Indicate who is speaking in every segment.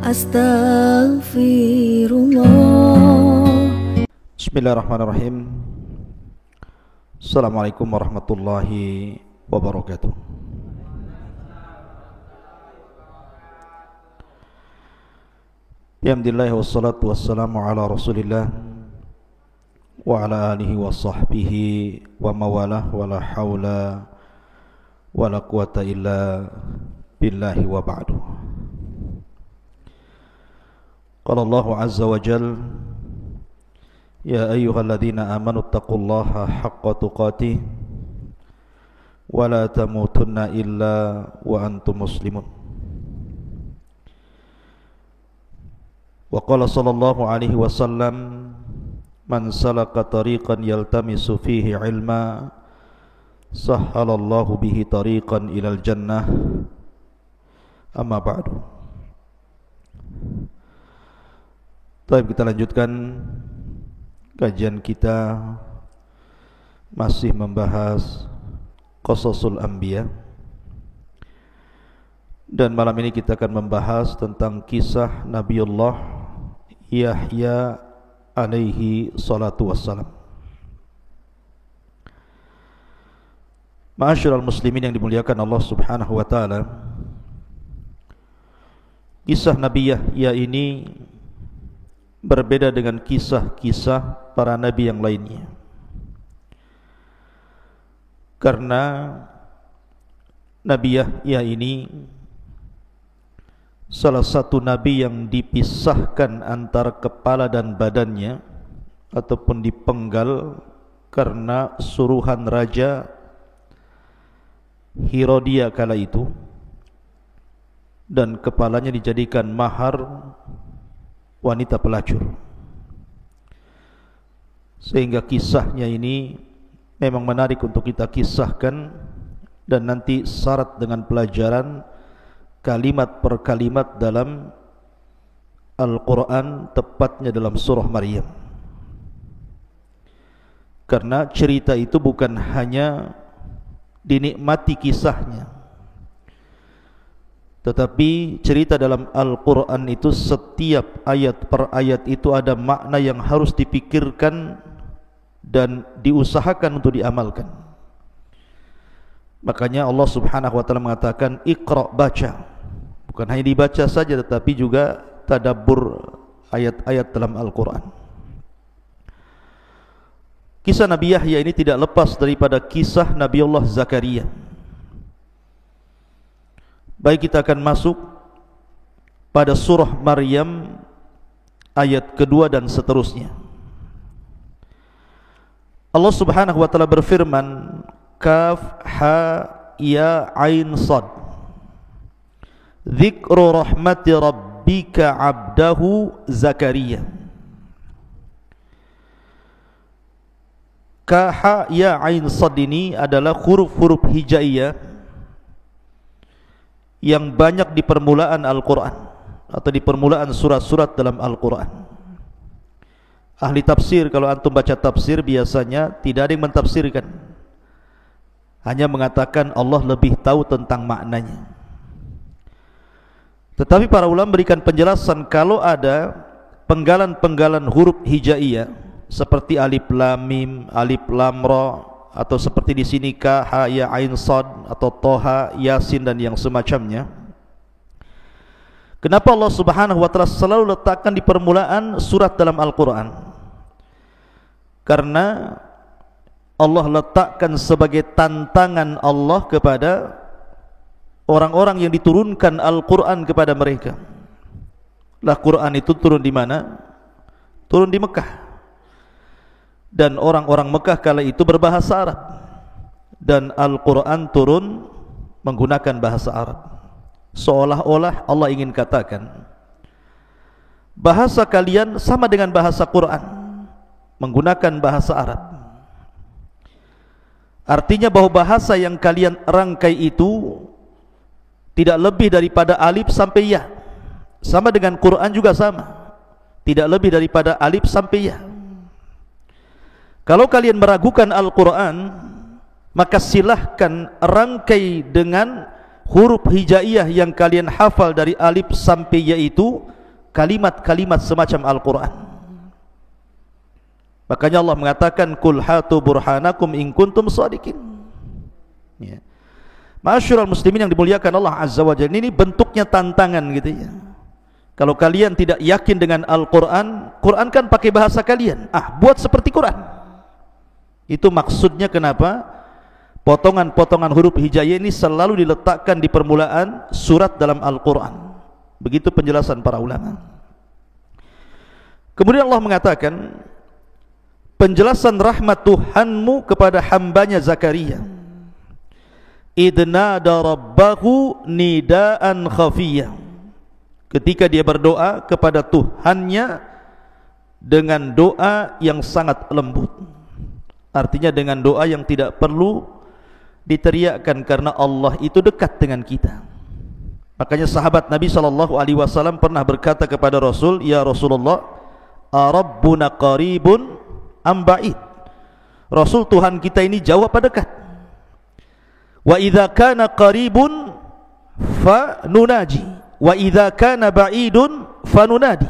Speaker 1: Astaghfirullah. Bismillahirrahmanirrahim. Assalamualaikum warahmatullahi wabarakatuh. Alhamdulillah wassalatu wassalamu ala Rasulillah wa ala alihi wa sahbihi wa mawalah wa la hawla wa la quwata illa billahi wa ba'du. Qala Allahu azza wa jal, ya ayyuhalladzina amanu taqullaha haqqa tuqatih wa la tamutunna illa wa antum muslimun. Wa qala sallallahu alaihi wasallam, man salaka tariqan yaltamisu fihi ilma sahhalallahu bihi tariqan ilal jannah. Amma ba'du. Baik, kita lanjutkan kajian kita, masih membahas Qasasul Anbiya, dan malam ini kita akan membahas tentang kisah Nabiullah Yahya alaihi salatu wassalam. Ma'asyiral muslimin yang dimuliakan Allah subhanahu wa ta'ala, kisah Nabi Yahya ini berbeda dengan kisah-kisah para nabi yang lainnya, karena Nabi Yahya ini salah satu nabi yang dipisahkan antara kepala dan badannya ataupun dipenggal karena suruhan Raja Herodia kala itu, dan kepalanya dijadikan mahar wanita pelacur. Sehingga kisahnya ini memang menarik untuk kita kisahkan, dan nanti syarat dengan pelajaran kalimat per kalimat dalam Al-Quran, tepatnya dalam surah Maryam. Karena cerita itu bukan hanya dinikmati kisahnya, tetapi cerita dalam Al-Quran itu setiap ayat per ayat itu ada makna yang harus dipikirkan dan diusahakan untuk diamalkan. Makanya Allah subhanahu wa ta'ala mengatakan Iqra, baca. Bukan hanya dibaca saja, tetapi juga tadabbur ayat-ayat dalam Al-Quran. Kisah Nabi Yahya ini tidak lepas daripada kisah Nabiullah Zakaria. Baik, kita akan masuk pada surah Maryam ayat kedua dan seterusnya. Allah subhanahu wa ta'ala berfirman, Kaf ha ya ain sad, Dzikru rahmati rabbika abdahu Zakaria. Ka ha ya ain sad ini adalah huruf-huruf hijaiyah yang banyak di permulaan Al-Quran atau di permulaan surat-surat dalam Al-Quran. Ahli tafsir, kalau antum baca tafsir, biasanya tidak ada yang mentafsirkan, hanya mengatakan Allah lebih tahu tentang maknanya. Tetapi para ulama berikan penjelasan, kalau ada penggalan-penggalan huruf hijaiyah seperti alif lam mim, alif lam ra, atau seperti di sini ka ha ya ain sad, atau toha, yasin, dan yang semacamnya. Kenapa Allah subhanahu wa ta'ala selalu letakkan di permulaan surat dalam Al-Quran? Karena Allah letakkan sebagai tantangan Allah kepada orang-orang yang diturunkan Al-Quran kepada mereka. Lah, Quran itu turun di mana? Turun di Mekah. Dan orang-orang Mekah kala itu berbahasa Arab, dan Al-Quran turun menggunakan bahasa Arab. Seolah-olah Allah ingin katakan, bahasa kalian sama dengan bahasa Quran, menggunakan bahasa Arab. Artinya bahwa bahasa yang kalian rangkai itu tidak lebih daripada alif sampai ya. Sama dengan Quran juga sama, tidak lebih daripada alif sampai ya. Kalau kalian meragukan Al-Quran, maka silahkan rangkai dengan huruf hijaiyah yang kalian hafal dari alif sampai ya itu kalimat-kalimat semacam Al-Quran. Makanya Allah mengatakan, Qul hatu burhanakum in kuntum shadiqin. Ya. Ma'asyiral muslimin yang dimuliakan Allah Azza wa Jalla, ini bentuknya tantangan gitu ya. Kalau kalian tidak yakin dengan Al-Quran, Quran kan pakai bahasa kalian, buat seperti Quran. Itu maksudnya kenapa potongan-potongan huruf hijaiyah ini selalu diletakkan di permulaan surat dalam Al-Quran. Begitu penjelasan para ulama. Kemudian Allah mengatakan penjelasan rahmat Tuhanmu kepada hambanya Zakaria. Idnada rabbahu nidaan khafiyah. Ketika dia berdoa kepada Tuhannya dengan doa yang sangat lembut. Artinya dengan doa yang tidak perlu diteriakkan, karena Allah itu dekat dengan kita. Makanya sahabat Nabi SAW pernah berkata kepada Rasul, Ya Rasulullah, Arabbuna qaribun am ba'id? Rasul, Tuhan kita ini jauh apa dekat? Wa idza kana qaribun fa nunaji wa idza kana ba'idun fa nunadi.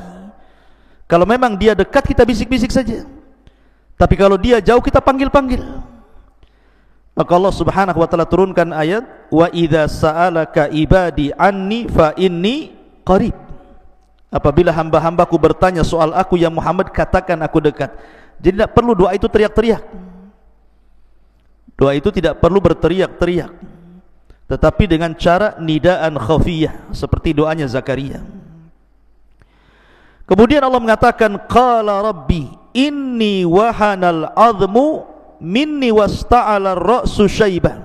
Speaker 1: Kalau memang dia dekat, kita bisik-bisik saja. Tapi kalau dia jauh, kita panggil-panggil. Maka Allah Subhanahu wa taala turunkan ayat, wa idza sa'alaka ibadi anni fa inni qarib. Apabila hamba-hambaku bertanya soal aku ya Muhammad, katakan aku dekat. Jadi tidak perlu doa itu teriak-teriak. Doa itu tidak perlu berteriak-teriak, tetapi dengan cara nidaan khafiyah, seperti doanya Zakaria. Kemudian Allah mengatakan, Qala Rabbi inni wahanal azmu minni wasta'ala ar-ra'su syaiban.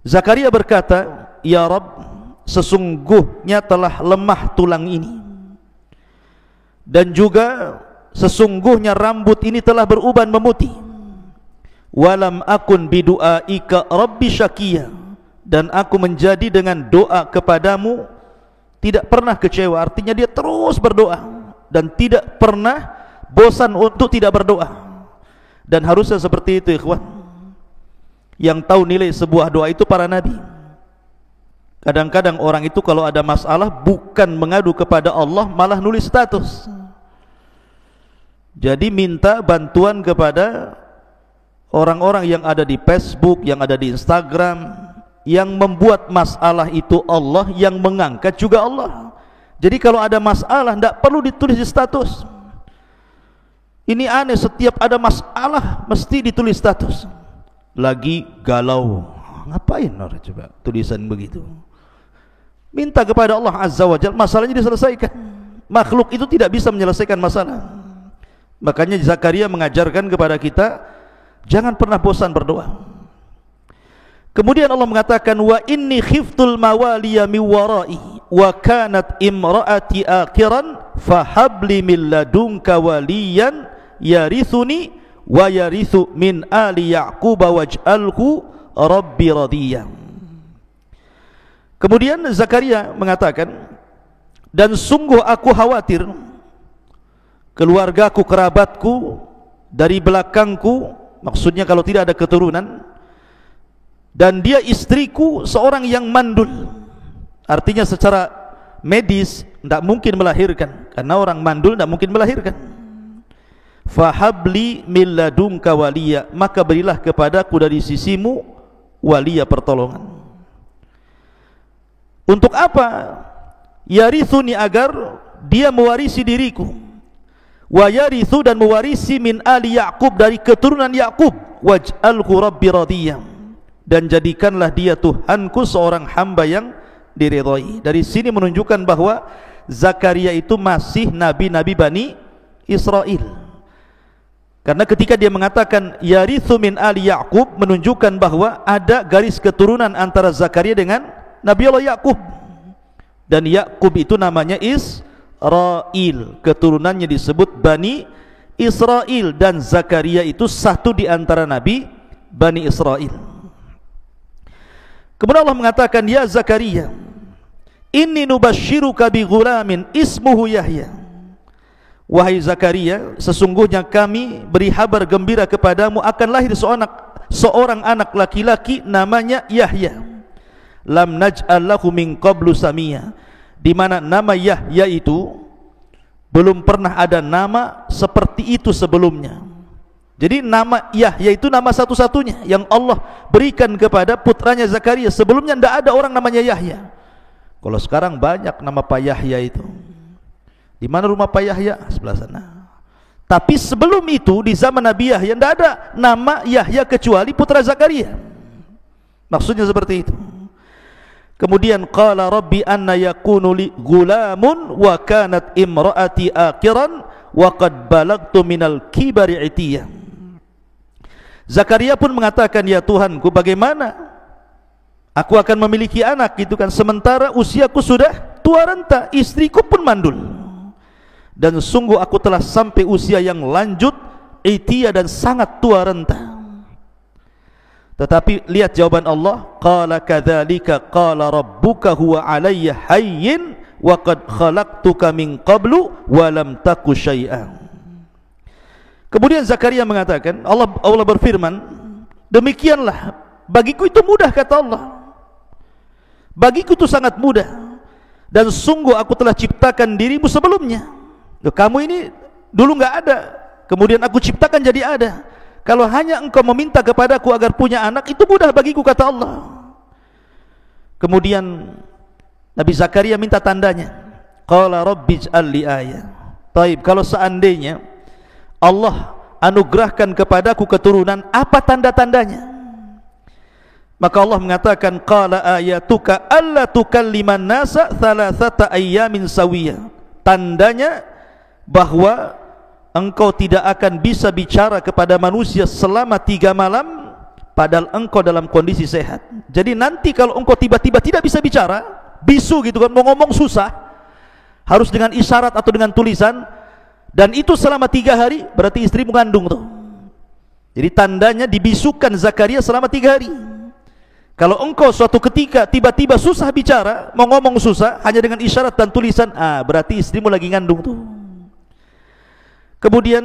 Speaker 1: Zakaria berkata, Ya Rabb, sesungguhnya telah lemah tulang ini, dan juga sesungguhnya rambut ini telah beruban memutih. Walam akun bidu'aika rabbi syakiya, dan aku menjadi dengan doa kepadamu tidak pernah kecewa. Artinya dia terus berdoa dan tidak pernah bosan untuk tidak berdoa. Dan harusnya seperti itu, ikhwan. Yang tahu nilai sebuah doa itu para nabi. Kadang-kadang orang itu kalau ada masalah bukan mengadu kepada Allah, malah nulis status. Jadi minta bantuan kepada orang-orang yang ada di Facebook, yang ada di Instagram. Yang membuat masalah itu Allah, yang mengangkat juga Allah. Jadi kalau ada masalah tidak perlu ditulis di status. Ini aneh, setiap ada masalah mesti ditulis status. Lagi galau, ngapain orang coba tulisan begitu? Minta kepada Allah Azza wa Jalla, masalahnya diselesaikan. Makhluk itu tidak bisa menyelesaikan masalah. Makanya Zakaria mengajarkan kepada kita, jangan pernah bosan berdoa. Kemudian Allah mengatakan, wa inni khiftul mawaliya min warai wa kanat imraati akhiran fahabli min ladunka waliyan yarithuni wa yarithu min ali yaqub waj'alhu rabbi radiyya. Kemudian Zakaria mengatakan, dan sungguh aku khawatir keluargaku, kerabatku dari belakangku, maksudnya kalau tidak ada keturunan, dan dia istriku seorang yang mandul. Artinya secara medis tidak mungkin melahirkan, karena orang mandul tidak mungkin melahirkan. Fahabli min ladunka waliya, maka berilah kepadaku dari sisimu waliya, pertolongan. Untuk apa? Yarithuni, agar dia mewarisi diriku. Wa yarithu, dan mewarisi min ali Yaqub, dari keturunan Yaqub. Waj'alhu rabbi radiyya, dan jadikanlah dia Tuhanku seorang hamba yang diridhai. Dari sini menunjukkan bahwa Zakaria itu masih nabi-nabi Bani Israel. Karena ketika dia mengatakan yarithu min ali Yaqub, menunjukkan bahwa ada garis keturunan antara Zakaria dengan Nabi Allah Yaqub. Dan Yaqub itu namanya Israel, keturunannya disebut Bani Israel, dan Zakaria itu satu di antara nabi Bani Israel. Kemudian Allah mengatakan, ya Zakaria, inni nubashiruka bi ghulamin ismuhu Yahya. Wahai Zakaria, sesungguhnya kami beri kabar gembira kepadamu akan lahir seorang anak laki-laki namanya Yahya. Lam naj'al lahu min qablu samia, di mana nama Yahya itu belum pernah ada nama seperti itu sebelumnya. Jadi nama Yahya itu nama satu-satunya yang Allah berikan kepada putranya Zakaria. Sebelumnya tidak ada orang namanya Yahya. Kalau sekarang banyak nama Pak Yahya itu. Di mana rumah Pak Yahya? Sebelah sana. Tapi sebelum itu di zaman Nabi Yahya tidak ada nama Yahya kecuali putra Zakaria. Maksudnya seperti itu. Kemudian qala rabbi anna yakunu li gulamun wa kanat imraati aqiran wa qad balagtu minal kibari itiyah. Zakaria pun mengatakan, ya Tuhanku, bagaimana aku akan memiliki anak gitu kan, sementara usiaku sudah tua renta, istriku pun mandul. Dan sungguh aku telah sampai usia yang lanjut, itiyah, dan sangat tua renta. Tetapi lihat jawaban Allah, qala kadzalika qala rabbuka huwa alayya hayyin wa qad khalaqtuka min qablu wa lam taku syai'an. Kemudian Zakaria mengatakan, Allah berfirman, demikianlah bagiku itu mudah, kata Allah. Bagiku itu sangat mudah, dan sungguh aku telah ciptakan dirimu sebelumnya. Kamu ini dulu enggak ada, kemudian aku ciptakan jadi ada. Kalau hanya engkau meminta kepadaku agar punya anak, itu mudah bagiku, kata Allah. Kemudian Nabi Zakaria minta tandanya. Qala rabbij'al li ayah. Taib, kalau seandainya Allah anugerahkan kepadaku keturunan, apa tanda-tandanya? Maka Allah mengatakan, qala ayatuka alla tukalliman nasa thalathata ayyamin sawiyah. Tandanya bahwa engkau tidak akan bisa bicara kepada manusia selama 3 malam, padahal engkau dalam kondisi sehat. Jadi nanti kalau engkau tiba-tiba tidak bisa bicara, bisu gitu kan, mau ngomong susah, harus dengan isyarat atau dengan tulisan, dan itu selama 3 hari, berarti istri mengandung tuh. Jadi tandanya dibisukan Zakaria selama 3 hari. Kalau engkau suatu ketika tiba-tiba susah bicara, mau ngomong susah, hanya dengan isyarat dan tulisan, berarti istrimu lagi ngandung tuh. Kemudian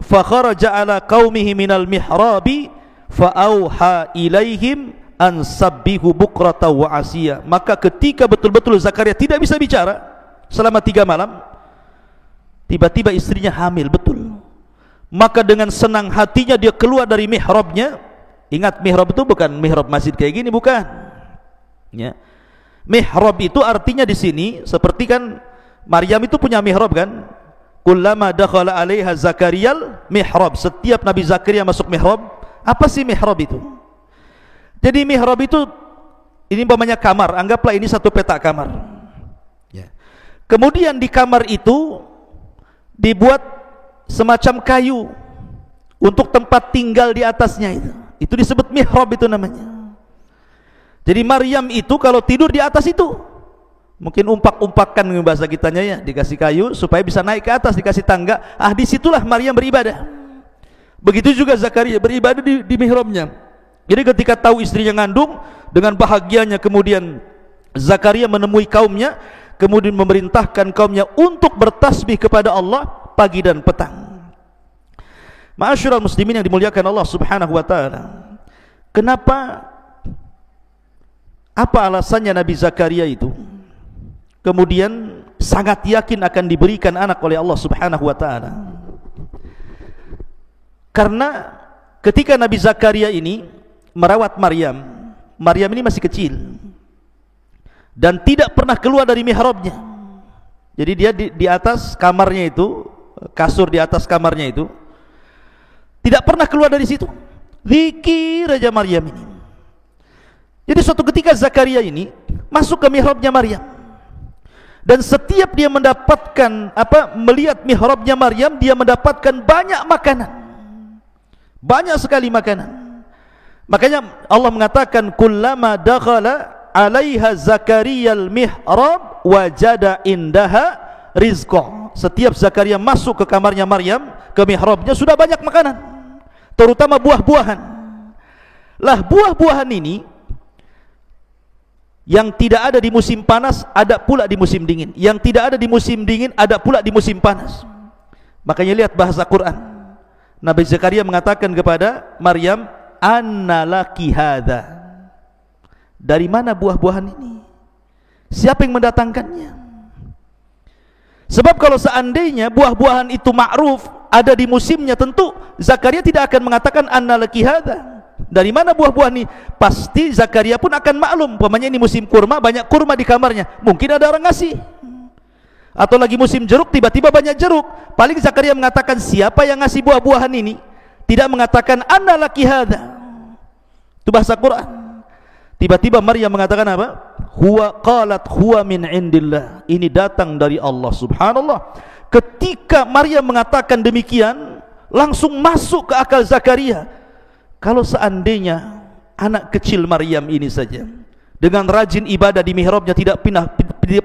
Speaker 1: fa kharaja ala qaumihi minal mihrabi fa auha ilaihim an sabbihu bukrata wa asiya. Maka ketika betul-betul Zakaria tidak bisa bicara selama 3 malam, tiba-tiba istrinya hamil betul. Maka dengan senang hatinya dia keluar dari mihrabnya. Ingat, mihrab itu bukan mihrab masjid kayak gini, bukan. Ya. Mihrab itu artinya di sini seperti kan Maryam itu punya mihrab kan? Kullama dakhala 'alaiha Zakariyal mihrab. Setiap Nabi Zakaria masuk mihrab. Apa sih mihrab itu? Jadi mihrab itu, ini umpamanya kamar, anggaplah ini satu petak kamar. Ya. Kemudian di kamar itu dibuat semacam kayu untuk tempat tinggal di atasnya itu. Itu disebut mihrab itu namanya. Jadi Maryam itu kalau tidur di atas itu, mungkin umpak-umpakan bahasa kitanya ya, dikasih kayu supaya bisa naik ke atas, dikasih tangga. Disitulah Maryam beribadah. Begitu juga Zakaria beribadah di mihrabnya. Jadi ketika tahu istrinya ngandung, dengan bahagianya kemudian Zakaria menemui kaumnya, kemudian memerintahkan kaumnya untuk bertasbih kepada Allah pagi dan petang. Ma'asyiral muslimin yang dimuliakan Allah Subhanahu wa taala. Kenapa, apa alasannya Nabi Zakaria itu kemudian sangat yakin akan diberikan anak oleh Allah Subhanahu wa taala? Karena ketika Nabi Zakaria ini merawat Maryam, Maryam ini masih kecil dan tidak pernah keluar dari mihrabnya. Jadi dia di atas kamarnya itu, kasur di atas kamarnya itu, tidak pernah keluar dari situ. Zikir aja Maryam ini. Jadi suatu ketika Zakaria ini masuk ke mihrabnya Maryam, dan setiap dia mendapatkan melihat mihrabnya Maryam, dia mendapatkan banyak makanan, banyak sekali makanan. Makanya Allah mengatakan, kullama dakhala 'alaiha Zakariyal mihrab wajada indaha rizqa. Setiap Zakaria masuk ke kamarnya Maryam, ke mihrabnya, sudah banyak makanan, terutama buah-buahan. Lah buah-buahan ini yang tidak ada di musim panas, ada pula di musim dingin. Yang tidak ada di musim dingin, ada pula di musim panas. Makanya lihat bahasa Quran. Nabi Zakaria mengatakan kepada Maryam, anna laki hadza. Dari mana buah-buahan ini? Siapa yang mendatangkannya? Sebab kalau seandainya buah-buahan itu ma'ruf, ada di musimnya, tentu Zakaria tidak akan mengatakan anna laki hadza. Dari mana buah-buah ini? Pasti Zakaria pun akan maklum, umpamanya ini musim kurma, banyak kurma di kamarnya, mungkin ada orang ngasih. Atau lagi musim jeruk, tiba-tiba banyak jeruk, paling Zakaria mengatakan siapa yang ngasih buah-buahan ini, tidak mengatakan anna laki hadza. Itu bahasa Quran. Tiba-tiba Maryam mengatakan apa? Huwa min indillah. Ini datang dari Allah. Subhanallah. Ketika Maryam mengatakan demikian, langsung masuk ke akal Zakaria. Kalau seandainya anak kecil Maryam ini saja dengan rajin ibadah di mihrabnya, tidak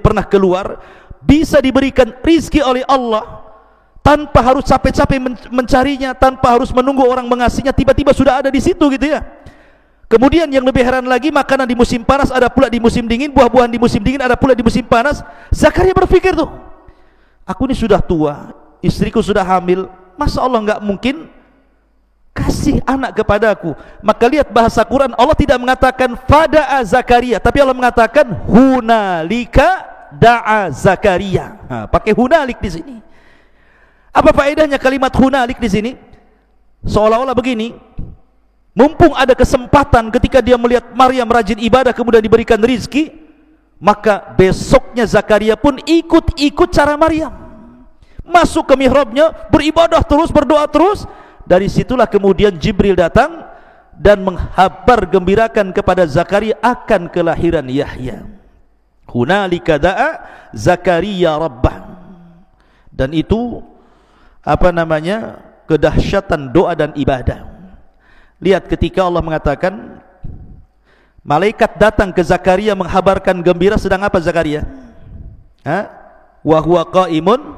Speaker 1: pernah keluar, bisa diberikan rizki oleh Allah tanpa harus capek-capek mencarinya, tanpa harus menunggu orang mengasihnya, tiba-tiba sudah ada di situ gitu ya. Kemudian yang lebih heran lagi, makanan di musim panas ada pula di musim dingin, buah-buahan di musim dingin ada pula di musim panas. Zakaria berpikir tuh, aku ini sudah tua, istriku sudah hamil, masa Allah enggak mungkin kasih anak kepadaku? Maka lihat bahasa Quran, Allah tidak mengatakan fada'a Zakaria, tapi Allah mengatakan hunalika da'a Zakaria. Pakai hunalik di sini. Apa faedahnya kalimat hunalik di sini? Seolah-olah begini, mumpung ada kesempatan ketika dia melihat Maryam rajin ibadah kemudian diberikan rizki, maka besoknya Zakaria pun ikut cara Maryam, masuk ke mihrabnya, beribadah terus, berdoa terus. Dari situlah kemudian Jibril datang dan menghabar gembirakan kepada Zakaria akan kelahiran Yahya. Hunalika da'a Zakaria rabbah. Dan itu kedahsyatan doa dan ibadah. Lihat ketika Allah mengatakan malaikat datang ke Zakaria menghabarkan gembira, sedang apa Zakaria? Wa huwa qaimun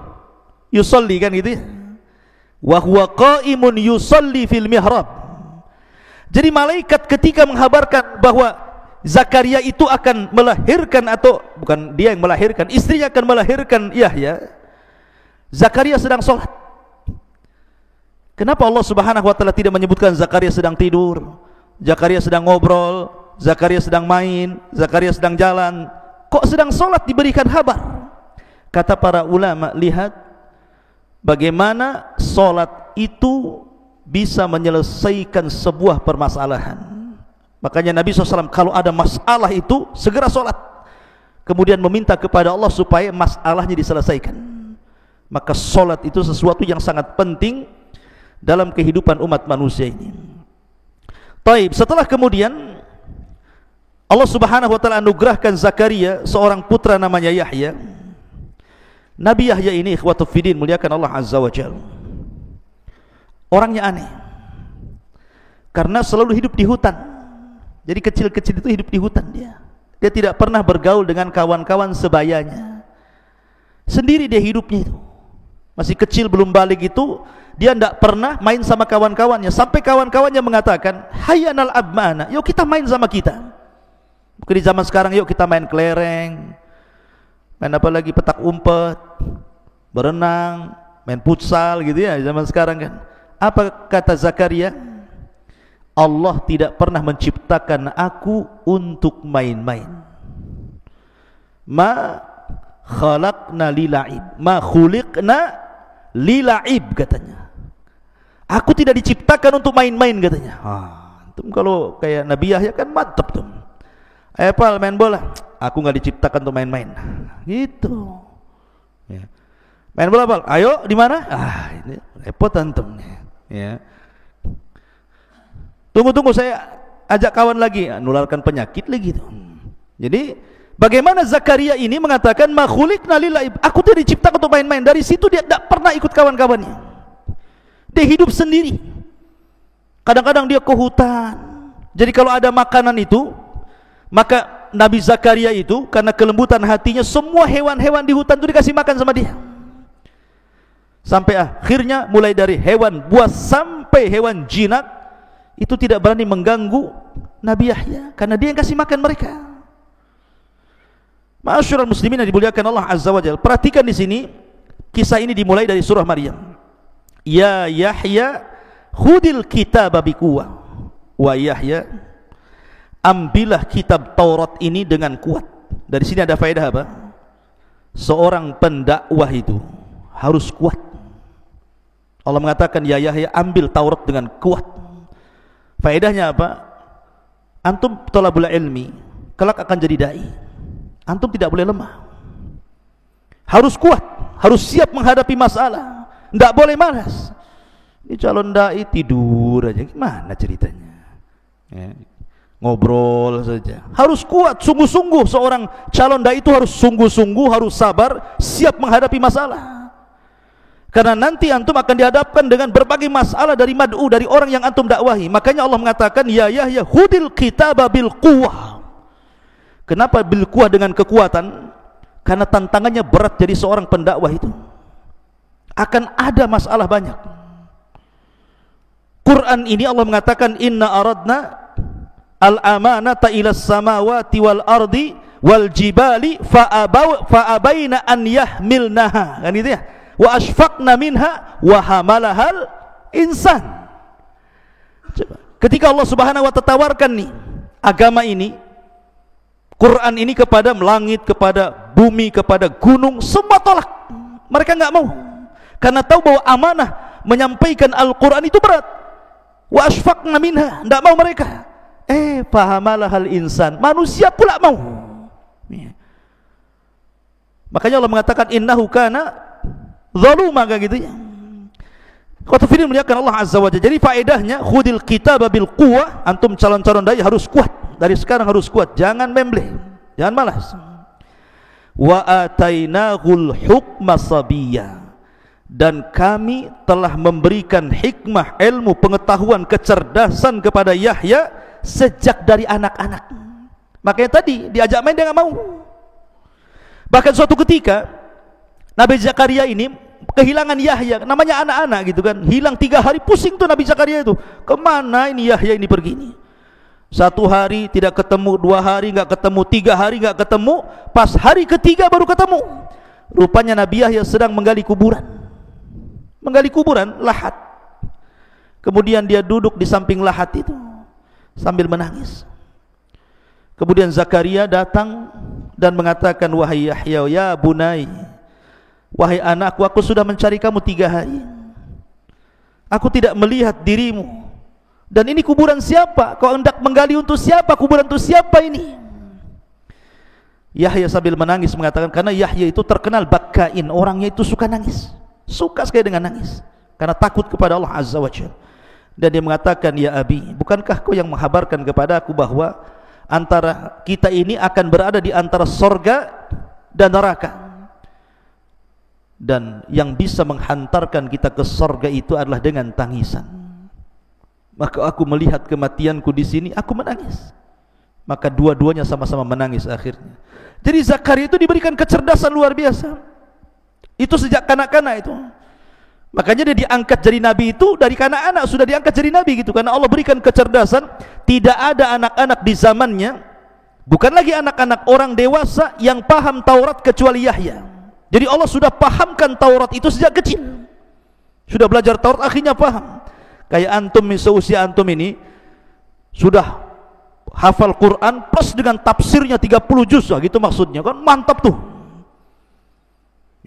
Speaker 1: yusalli, kan gitu ya. Wa huwa qaimun yusalli fil mihrab. Jadi malaikat ketika menghabarkan bahwa Zakaria itu akan melahirkan, atau bukan dia yang melahirkan, istrinya akan melahirkan Yahya, Zakaria sedang sholat. Kenapa Allah Subhanahu wa taala tidak menyebutkan Zakaria sedang tidur, Zakaria sedang ngobrol, Zakaria sedang main, Zakaria sedang jalan? Kok sedang sholat diberikan kabar? Kata para ulama, lihat bagaimana sholat itu bisa menyelesaikan sebuah permasalahan. Makanya Nabi SAW kalau ada masalah itu segera sholat, kemudian meminta kepada Allah supaya masalahnya diselesaikan. Maka sholat itu sesuatu yang sangat penting dalam kehidupan umat manusia ini. Taib, setelah kemudian Allah Subhanahu wa taala anugerahkan Zakaria seorang putra namanya Yahya. Nabi Yahya ini ikhwatu fiddin, muliakan Allah Azza wa Jalla, orangnya aneh karena selalu hidup di hutan. Jadi kecil-kecil itu hidup di hutan dia. Dia tidak pernah bergaul dengan kawan-kawan sebayanya. Sendiri dia hidupnya itu. Masih kecil belum balik itu, dia tidak pernah main sama kawan-kawannya. Sampai kawan-kawannya mengatakan, hayyanal abmana, yuk kita main sama kita. Mungkin di zaman sekarang, yuk kita main kelereng, main apa lagi, petak umpet, berenang, main futsal gitu ya, zaman sekarang kan. Apa kata Zakaria? Allah tidak pernah menciptakan aku untuk main-main. Ma khalaqna lila'ib, ma khuliqna lila'ib, katanya. Aku tidak diciptakan untuk main-main, katanya. Kalau kayak Nabi Yahya kan mantap tuh. Pal main bola, aku nggak diciptakan untuk main-main. Gitu. Ya. Main bola, Pal. Ayo, di mana? Ini repot antum. Ya. Tunggu, saya ajak kawan lagi, nularkan penyakit lagi tuh. Jadi bagaimana Zakaria ini mengatakan ma khuliqna lila'ib, aku tidak diciptakan untuk main-main. Dari situ dia tidak pernah ikut kawan-kawannya. Dia hidup sendiri. Kadang-kadang dia ke hutan. Jadi kalau ada makanan itu, maka Nabi Zakaria itu karena kelembutan hatinya, semua hewan-hewan di hutan itu dikasih makan sama dia. Sampai akhirnya mulai dari hewan buas sampai hewan jinak itu tidak berani mengganggu Nabi Yahya karena dia yang kasih makan mereka. Ma'asyiral muslimin yang dimuliakan Allah Azza wa Jalla, perhatikan di sini kisah ini dimulai dari surah Maryam. Ya Yahya khudil kitaba biquwwah, wa Yahya, ambillah kitab Taurat ini dengan kuat. Dari sini ada faedah apa? seorang pendakwah itu harus kuat. Allah mengatakan, ya Yahya, ambil Taurat dengan kuat. Faedahnya apa? Antum thalabul ilmi, kelak akan jadi dai. Antum tidak boleh lemah. Harus kuat, harus siap menghadapi masalah. Tidak boleh malas. Ini calon dai tidur aja, gimana ceritanya? Ya, ngobrol saja. Harus kuat, sungguh-sungguh. Seorang calon dai itu harus sungguh-sungguh, harus sabar, siap menghadapi masalah. Karena nanti antum akan dihadapkan dengan berbagai masalah dari mad'u, dari orang yang antum dakwahi. Makanya Allah mengatakan, ya Yahya, hudil kitaba bil quwwah. Kenapa bil quwwah, dengan kekuatan? Karena tantangannya berat jadi seorang pendakwah itu. Akan ada masalah banyak. Quran ini Allah mengatakan, inna aradna al-amanata ilas samawati wal ardi wal jibali fa'abaina an yahmilnaha. Kan gitu ya? Wa ashfaqna minha wa hamalahal insan. Coba. Ketika Allah Subhanahu wa ta'ala tawarkan nih agama ini, Quran ini kepada langit, kepada bumi, kepada gunung, semua tolak. Mereka enggak mau. Karena tahu bahwa amanah menyampaikan Al-Quran itu berat. Wa ashfaqna minha, enggak mau mereka. Fahamalahal insan, manusia pula mau. Makanya Allah mengatakan, innahu kana zaluma, kayak gitu ya. Qul firin muliakan Allah Azza wa Jalla. Jadi faedahnya, khudil kitaba bil quwwah. Antum calon-calon dai harus kuat. Dari sekarang harus kuat, jangan membleh, jangan malas. Wa atainahul hukma sabiyya. Dan kami telah memberikan hikmah, ilmu, pengetahuan, kecerdasan kepada Yahya sejak dari anak-anak. Makanya tadi diajak main dia nggak mau. Bahkan suatu ketika Nabi Zakaria ini kehilangan Yahya, namanya anak-anak gitu kan, hilang 3 hari, pusing tuh Nabi Zakaria itu, kemana ini Yahya ini pergi ini. 1 hari tidak ketemu, 2 hari nggak ketemu, 3 hari nggak ketemu, pas hari ketiga baru ketemu. Rupanya Nabi Yahya sedang menggali kuburan. Menggali kuburan, lahat. Kemudian dia duduk di samping lahat itu sambil menangis. Kemudian Zakaria datang dan mengatakan, wahai Yahya, ya bunai, wahai anakku, aku sudah mencari kamu 3 hari. Aku tidak melihat dirimu. Dan ini kuburan siapa? Kau hendak menggali untuk siapa? Kuburan untuk siapa ini? Yahya sambil menangis mengatakan, karena Yahya itu terkenal bakain, orangnya itu suka nangis, suka sekali dengan nangis, karena takut kepada Allah Azza wa Jalla. Dan dia mengatakan, ya Abi, bukankah kau yang menghabarkan kepada aku bahwa antara kita ini akan berada di antara sorga dan neraka, dan yang bisa menghantarkan kita ke sorga itu adalah dengan tangisan. Maka aku melihat kematianku di sini, aku menangis. Maka dua-duanya sama-sama menangis akhirnya. Jadi Zakaria itu diberikan kecerdasan luar biasa. Itu sejak kanak-kanak itu. Makanya dia diangkat jadi nabi itu dari kanak-kanak, sudah diangkat jadi nabi gitu. Karena Allah berikan kecerdasan. Tidak ada anak-anak di zamannya, bukan lagi anak-anak, orang dewasa yang paham Taurat kecuali Yahya. Jadi Allah sudah pahamkan Taurat itu sejak kecil. Sudah belajar Taurat, akhirnya paham. Kayak antum, seusia antum ini sudah hafal Quran plus dengan tafsirnya 30 juz, gitu maksudnya kan, mantap tuh.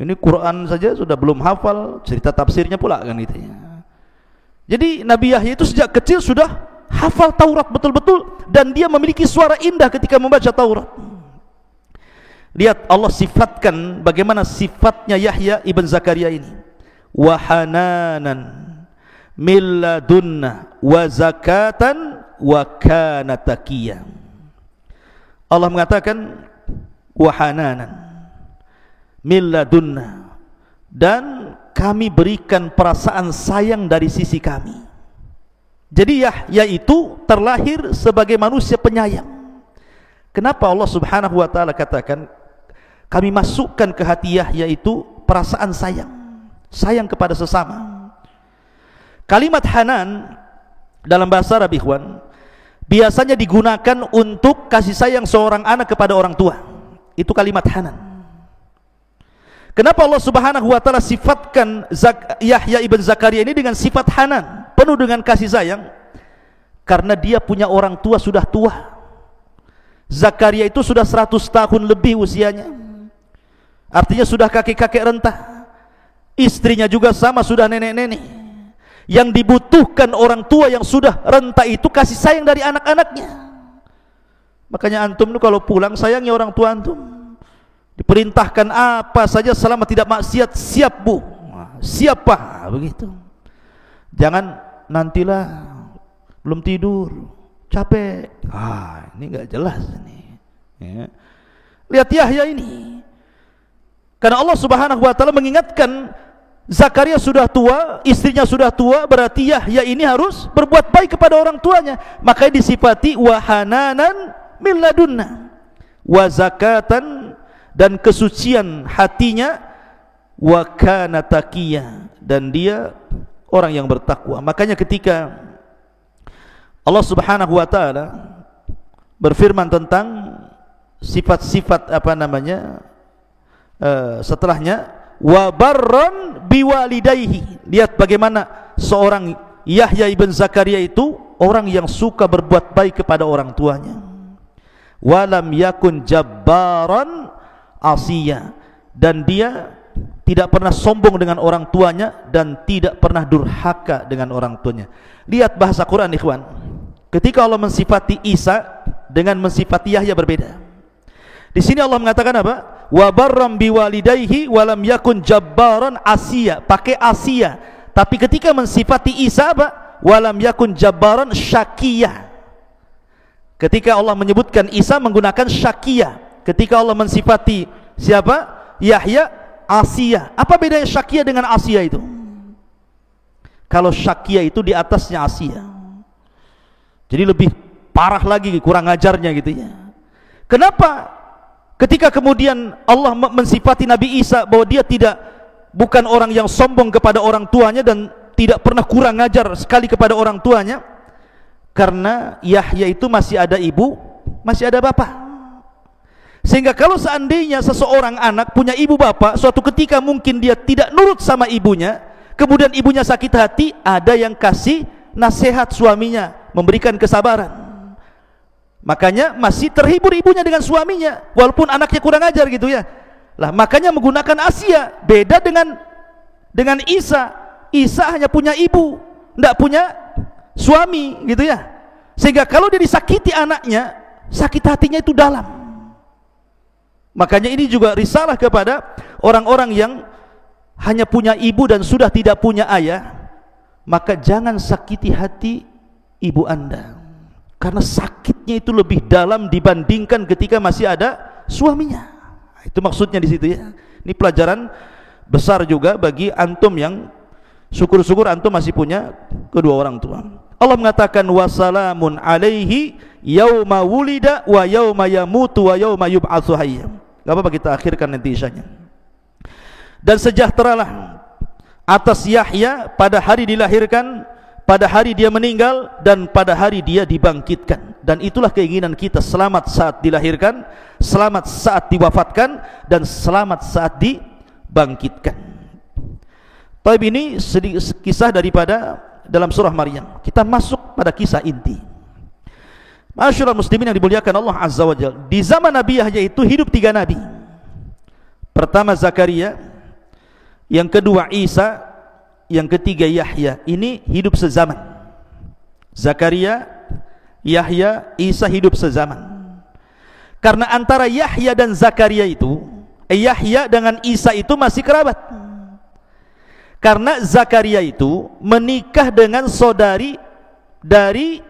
Speaker 1: Ini Quran saja sudah belum hafal, cerita tafsirnya pula kan gitu ya. Jadi Nabi Yahya itu sejak kecil sudah hafal Taurat betul-betul, dan dia memiliki suara indah ketika membaca Taurat. Lihat Allah sifatkan bagaimana sifatnya Yahya ibn Zakaria ini. Wa hananan min ladunna wa zakatan wa kana taqiyyan. Allah mengatakan wa hananan min ladunna, dan kami berikan perasaan sayang dari sisi kami. Jadi Yahya itu terlahir sebagai manusia penyayang. Kenapa Allah Subhanahu wa taala katakan kami masukkan ke hati Yahya itu perasaan sayang, sayang kepada sesama. Kalimat hanan dalam bahasa Arab, ikhwan, biasanya digunakan untuk kasih sayang seorang anak kepada orang tua. Itu kalimat hanan. Kenapa Allah Subhanahu wa taala sifatkan Yahya ibn Zakaria ini dengan sifat hanan, penuh dengan kasih sayang? Karena dia punya orang tua sudah tua. Zakaria itu sudah 100 tahun lebih usianya. artinya sudah kakek-kakek renta. Istrinya juga sama, sudah nenek-nenek. Yang dibutuhkan orang tua yang sudah renta itu kasih sayang dari anak-anaknya. Makanya antum tuh kalau pulang sayangi orang tua antum. Diperintahkan apa saja selama tidak maksiat, siap bu, siap pak, begitu. Jangan nantilah, belum tidur, capek. Ini nggak jelas ini. Ya. Lihat Yahya ini. Karena Allah Subhanahu wa taala mengingatkan Zakaria sudah tua, istrinya sudah tua, berarti Yahya ini harus berbuat baik kepada orang tuanya. Makanya disifati wa hananan min ladunna, wa zakatan, dan kesucian hatinya, wa kana taqiyya, dan dia orang yang bertakwa. Makanya ketika Allah Subhanahu wa taala berfirman tentang sifat-sifat setelahnya, wa barran biwalidayhi, lihat bagaimana seorang Yahya ibn Zakaria itu orang yang suka berbuat baik kepada orang tuanya. Walam yakun jabbaran asiya, dan dia tidak pernah sombong dengan orang tuanya dan tidak pernah durhaka dengan orang tuanya. Lihat bahasa Quran ikhwan, ketika Allah mensifati Isa dengan mensifati Yahya berbeda. Di sini Allah mengatakan apa? Wa barram biwalidayhi wa lam yakun jabbaran asiya, pakai asiya. Tapi ketika mensifati Isa apa? Wa lam yakun jabbaran syakiyah. Ketika Allah menyebutkan Isa menggunakan syakiyah. Ketika Allah mensifati siapa? Yahya, asiya. Apa bedanya syakiyah dengan asiya itu? Kalau syakiyah itu di atasnya asiya, jadi lebih parah lagi, kurang ajarnya gitu ya. Kenapa? Ketika kemudian Allah mensifati Nabi Isa bahwa dia bukan orang yang sombong kepada orang tuanya dan tidak pernah kurang ajar sekali kepada orang tuanya, karena Yahya itu masih ada ibu, masih ada bapak. Sehingga kalau seandainya seseorang anak punya ibu bapak, suatu ketika mungkin dia tidak nurut sama ibunya, kemudian ibunya sakit hati, ada yang kasih nasihat suaminya, memberikan kesabaran. Makanya masih terhibur ibunya dengan suaminya, walaupun anaknya kurang ajar gitu ya. Lah makanya menggunakan Asia, beda dengan Isa. Isa hanya punya ibu, tidak punya suami gitu ya. Sehingga kalau dia disakiti anaknya, sakit hatinya itu dalam. Makanya ini juga risalah kepada orang-orang yang hanya punya ibu dan sudah tidak punya ayah. Maka jangan sakiti hati ibu anda, karena sakitnya itu lebih dalam dibandingkan ketika masih ada suaminya. Itu maksudnya di situ ya. Ini pelajaran besar juga bagi antum yang syukur-syukur antum masih punya kedua orang tua. Allah mengatakan wassalamun alaihi yauma wulida wa yauma yamutu wa yauma yub'atsu hayya. Enggak apa-apa kita akhirkan nanti isyanya. Dan sejahteralah atas Yahya pada hari dilahirkan, pada hari dia meninggal, dan pada hari dia dibangkitkan. Dan itulah keinginan kita, selamat saat dilahirkan, selamat saat diwafatkan, dan selamat saat dibangkitkan. Taib ini kisah daripada dalam surah Maryam. Kita masuk pada kisah inti. Ma'asyiral muslimin yang dimuliakan Allah Azza wa Jalla. Di zaman Nabi Yahya itu hidup 3 nabi. Pertama Zakaria, yang kedua Isa, yang ketiga Yahya. Ini hidup sezaman. Zakaria, Yahya, Isa hidup sezaman. Karena antara Yahya dan Zakaria itu, Yahya dengan Isa itu masih kerabat. Karena Zakaria itu menikah dengan saudari dari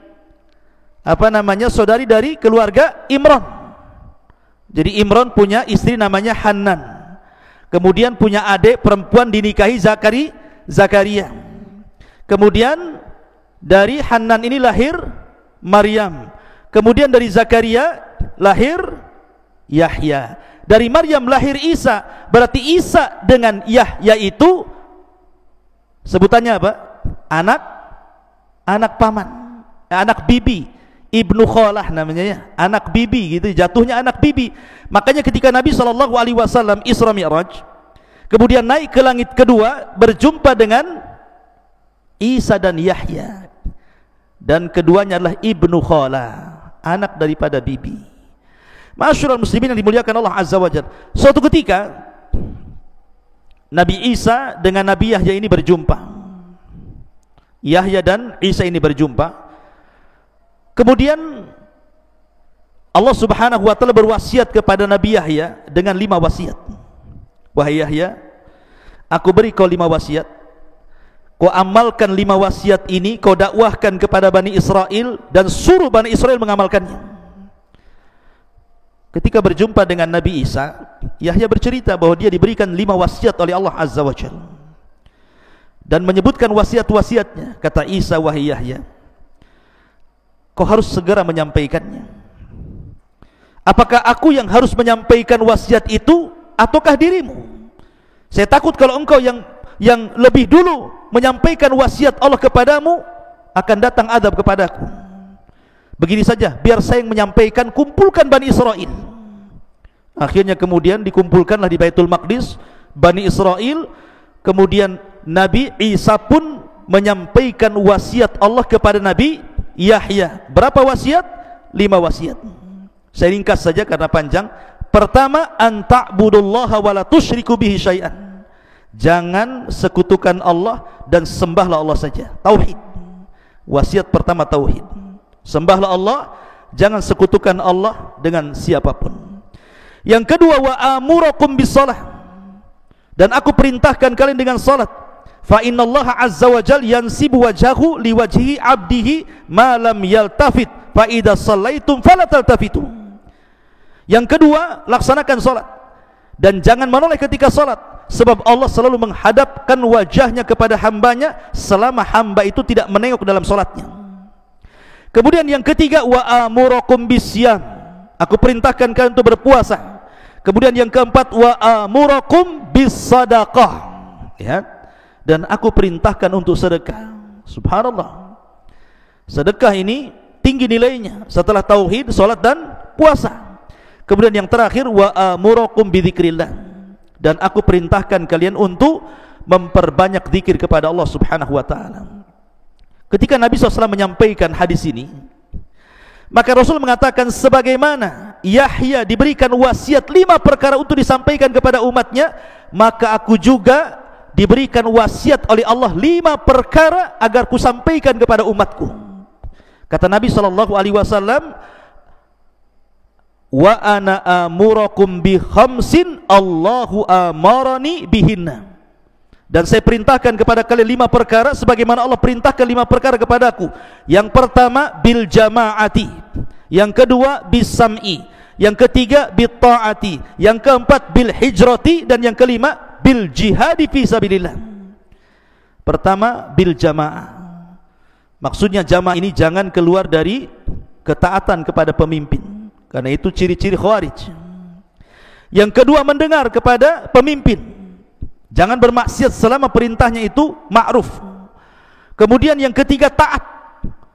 Speaker 1: saudari dari keluarga Imran. Jadi Imran punya istri namanya Hanan. Kemudian punya adik perempuan dinikahi Zakaria. Kemudian dari Hanan ini lahir Maryam. Kemudian dari Zakaria lahir Yahya. Dari Maryam lahir Isa. Berarti Isa dengan Yahya itu sebutannya apa? Anak paman, anak bibi. Ibnu Kholah namanya ya, anak bibi gitu, jatuhnya anak bibi. Makanya ketika Nabi SAW Isra Mi'raj, kemudian naik ke langit kedua, berjumpa dengan Isa dan Yahya, dan keduanya adalah Ibnu Kholah, anak daripada bibi. Ma'asyiral muslimin yang dimuliakan Allah Azza wa Jalla. Suatu ketika Nabi Isa dengan Nabi Yahya ini berjumpa. Yahya dan Isa ini berjumpa. Kemudian Allah Subhanahu wa taala berwasiat kepada Nabi Yahya dengan 5 wasiat. Wahai Yahya, aku beri kau 5 wasiat. Kau amalkan 5 wasiat ini, kau dakwahkan kepada Bani Israel dan suruh Bani Israel mengamalkannya. Ketika berjumpa dengan Nabi Isa, Yahya bercerita bahwa dia diberikan 5 wasiat oleh Allah Azza wa Jalla, dan menyebutkan wasiat-wasiatnya. Kata Isa, wahai Yahya, kau harus segera menyampaikannya. Apakah aku yang harus menyampaikan wasiat itu ataukah dirimu? Saya takut kalau engkau yang lebih dulu menyampaikan wasiat Allah kepadamu, akan datang azab kepadaku. Begini saja, biar saya yang menyampaikan, kumpulkan Bani Israel. Akhirnya kemudian dikumpulkanlah di Baitul Maqdis Bani Israel. Kemudian Nabi Isa pun menyampaikan wasiat Allah kepada Nabi Yahya. Berapa wasiat? 5 wasiat. Saya ringkas saja karena panjang. Pertama, an ta'budullaha wa la tusyriku bihi syai'an. Jangan sekutukan Allah dan sembahlah Allah saja. Tauhid. Wasiat pertama tauhid. Sembahlah Allah, jangan sekutukan Allah dengan siapapun. Yang kedua, wa amurakum bisalah, dan aku perintahkan kalian dengan salat. Fa innallaha azza wa jalla yansibu wajhahu liwajhi abdihi ma lam yaltafit fa idza shallaitum fala taltafitu. Yang kedua, laksanakan salat dan jangan menoleh ketika salat, sebab Allah selalu menghadapkan wajahnya kepada hambanya selama hamba itu tidak menengok dalam salatnya. Kemudian yang ketiga, wa amurakum bisyam, aku perintahkan kalian untuk berpuasa. Kemudian yang keempat, wa amurakum bisadaqah, ya, dan aku perintahkan untuk sedekah. Subhanallah, sedekah ini tinggi nilainya setelah tauhid, salat dan puasa. Kemudian yang terakhir, wa amurakum bidzikrillah, dan aku perintahkan kalian untuk memperbanyak zikir kepada Allah Subhanahu wa taala. Ketika Nabi SAW menyampaikan hadis ini, maka Rasul mengatakan, sebagaimana Yahya diberikan wasiat 5 perkara untuk disampaikan kepada umatnya, maka aku juga diberikan wasiat oleh Allah 5 perkara agar kusampaikan kepada umatku. Kata Nabi SAW, wa ana amurakum bi khamsin Allahu amarani bihinna, dan saya perintahkan kepada kalian 5 perkara sebagaimana Allah perintahkan 5 perkara kepadaku. Yang pertama, bil jamaati. Yang kedua, bis sam'i. Yang ketiga, bit ta'ati. Yang keempat, bil hijrati. Dan yang kelima, bil jihadi fi sabilillah. Pertama, bil jamaah. Maksudnya jamaah ini jangan keluar dari ketaatan kepada pemimpin, karena itu ciri-ciri khawarij. Yang kedua, mendengar kepada pemimpin, jangan bermaksiat selama perintahnya itu ma'ruf. Kemudian yang ketiga, taat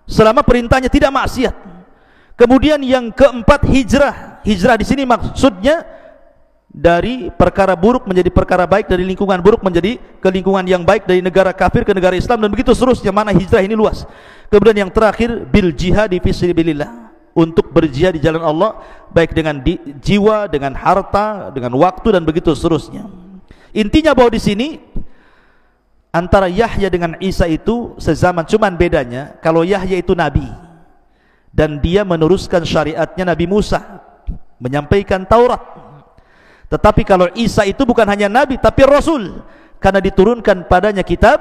Speaker 1: selama perintahnya tidak maksiat. Kemudian yang keempat, hijrah. Hijrah di sini maksudnya dari perkara buruk menjadi perkara baik, dari lingkungan buruk menjadi ke lingkungan yang baik, dari negara kafir ke negara Islam, dan begitu seterusnya. Mana hijrah ini luas. Kemudian yang terakhir, bil jihadi fi sabilillah, untuk berjihad di jalan Allah, baik dengan jiwa, dengan harta, dengan waktu, dan begitu seterusnya. Intinya bahwa di sini antara Yahya dengan Isa itu sezaman, cuman bedanya kalau Yahya itu nabi dan dia meneruskan syariatnya Nabi Musa, menyampaikan Taurat. Tetapi kalau Isa itu bukan hanya nabi tapi rasul, karena diturunkan padanya kitab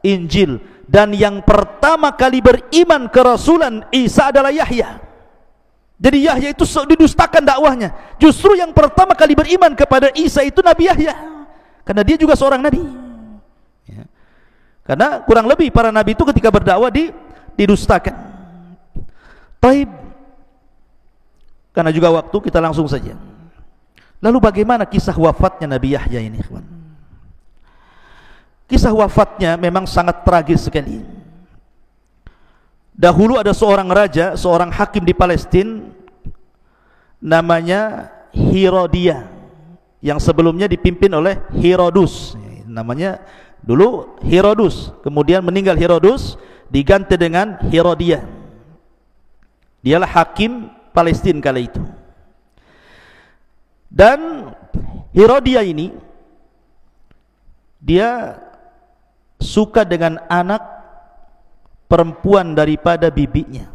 Speaker 1: Injil, dan yang pertama kali beriman kerasulan Isa adalah Yahya. Jadi Yahya itu didustakan dakwahnya. Justru yang pertama kali beriman kepada Isa itu Nabi Yahya, karena dia juga seorang nabi, ya. Karena kurang lebih para nabi itu ketika berdakwah didustakan. Taib, karena juga waktu, kita langsung saja. Lalu bagaimana kisah wafatnya Nabi Yahya ini, ikhwan? Kisah wafatnya memang sangat tragis sekali. Dahulu ada seorang raja, seorang hakim di Palestina, namanya Herodia, yang sebelumnya dipimpin oleh Herodus. Namanya dulu Herodus, kemudian meninggal Herodus, diganti dengan Herodia. Dialah hakim Palestina kala itu. Dan Herodia ini dia suka dengan anak perempuan daripada bibinya.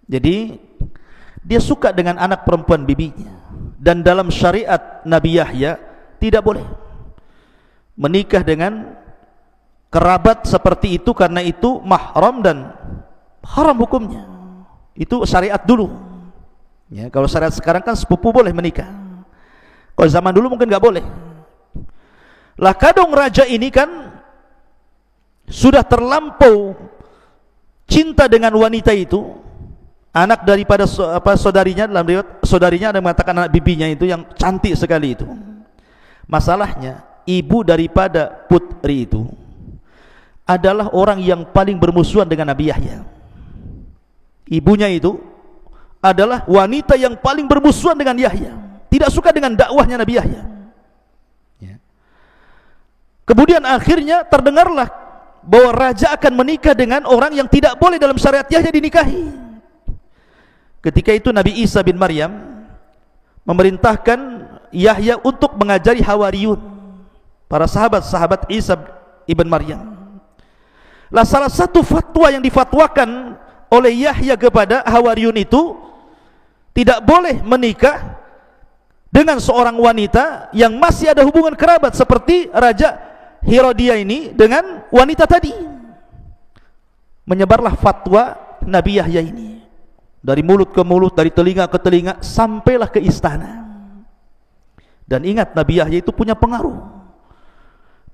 Speaker 1: Jadi dia suka dengan anak perempuan bibinya, dan dalam syariat Nabi Yahya tidak boleh menikah dengan kerabat seperti itu, karena itu mahram dan haram hukumnya. Itu syariat dulu ya. Kalau syariat sekarang kan sepupu boleh menikah, kalau zaman dulu mungkin nggak boleh. Lah kadung raja ini kan sudah terlampau cinta dengan wanita itu, anak daripada saudarinya. Dalam riwayat saudarinya ada mengatakan anak bibinya itu yang cantik sekali itu. Masalahnya ibu daripada putri itu adalah orang yang paling bermusuhan dengan Nabi Yahya. Ibunya itu adalah wanita yang paling bermusuhan dengan Yahya, tidak suka dengan dakwahnya Nabi Yahya. Kemudian akhirnya terdengarlah bahwa raja akan menikah dengan orang yang tidak boleh dalam syariat Yahya dinikahi. Ketika itu Nabi Isa bin Maryam memerintahkan Yahya untuk mengajari Hawariyun, para sahabat-sahabat Isa ibn Maryam. Lah salah satu fatwa yang difatwakan oleh Yahya kepada Hawariyun itu, tidak boleh menikah dengan seorang wanita yang masih ada hubungan kerabat, seperti Raja Herodia ini dengan wanita tadi. Menyebarlah fatwa Nabi Yahya ini dari mulut ke mulut, dari telinga ke telinga, sampailah ke istana. Dan ingat, Nabi Yahya itu punya pengaruh.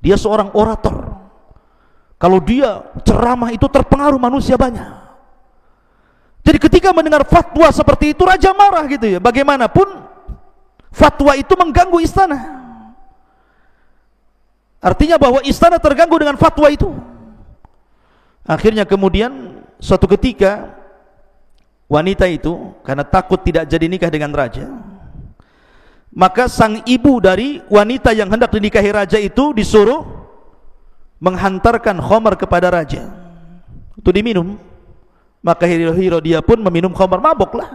Speaker 1: Dia seorang orator. Kalau dia ceramah itu terpengaruh manusia banyak. Jadi ketika mendengar fatwa seperti itu, raja marah gitu ya. Bagaimanapun fatwa itu mengganggu istana. Artinya bahwa istana terganggu dengan fatwa itu. Akhirnya kemudian suatu ketika wanita itu karena takut tidak jadi nikah dengan raja, maka sang ibu dari wanita yang hendak dinikahi raja itu disuruh menghantarkan khamar kepada raja untuk diminum. Maka Herodia pun meminum khamar, mabuklah.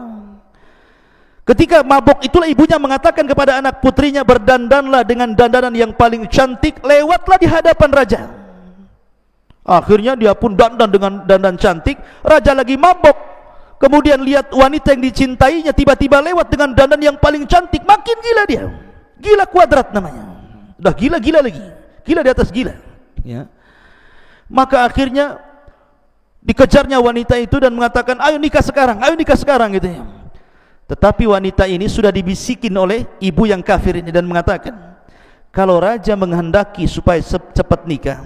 Speaker 1: Ketika mabuk itulah ibunya mengatakan kepada anak putrinya, berdandanlah dengan dandanan yang paling cantik, lewatlah di hadapan raja. Akhirnya dia pun dandan dengan dandan cantik. Raja lagi mabuk, kemudian lihat wanita yang dicintainya tiba-tiba lewat dengan dandan yang paling cantik, makin gila dia. Gila kuadrat namanya. Udah gila-gila lagi, gila di atas gila ya. Maka akhirnya dikejarnya wanita itu dan mengatakan, ayo nikah sekarang gitu ya. Tetapi wanita ini sudah dibisikin oleh ibu yang kafir ini dan mengatakan, kalau raja menghendaki supaya cepat nikah,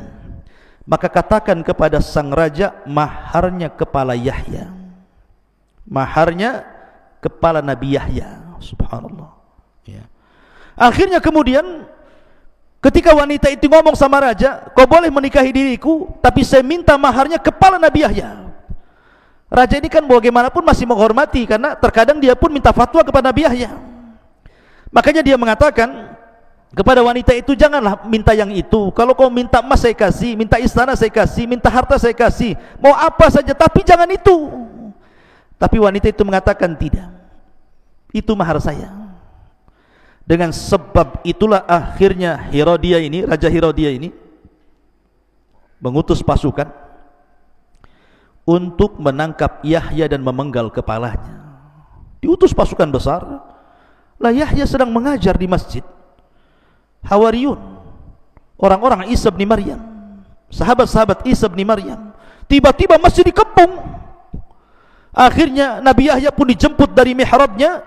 Speaker 1: maka katakan kepada sang raja, maharnya kepala Yahya, maharnya kepala Nabi Yahya. Subhanallah ya. Akhirnya kemudian ketika wanita itu ngomong sama raja, kau boleh menikahi diriku, tapi saya minta maharnya kepala Nabi Yahya. Raja ini kan bagaimanapun masih menghormati, karena terkadang dia pun minta fatwa kepada Nabi Yahya. Makanya dia mengatakan kepada wanita itu, janganlah minta yang itu. Kalau kau minta emas saya kasih, minta istana saya kasih, minta harta saya kasih, mau apa saja, tapi jangan itu. Tapi wanita itu mengatakan, tidak, itu mahar saya. Dengan sebab itulah akhirnya Herodia ini, Raja Herodia ini mengutus pasukan untuk menangkap Yahya dan memenggal kepalanya. Diutus pasukan besar. Lah Yahya sedang mengajar di masjid. Hawariyun, orang-orang Isa bin Maryam, sahabat-sahabat Isa bin Maryam, tiba-tiba masjid dikepung. Akhirnya Nabi Yahya pun dijemput dari mihrabnya,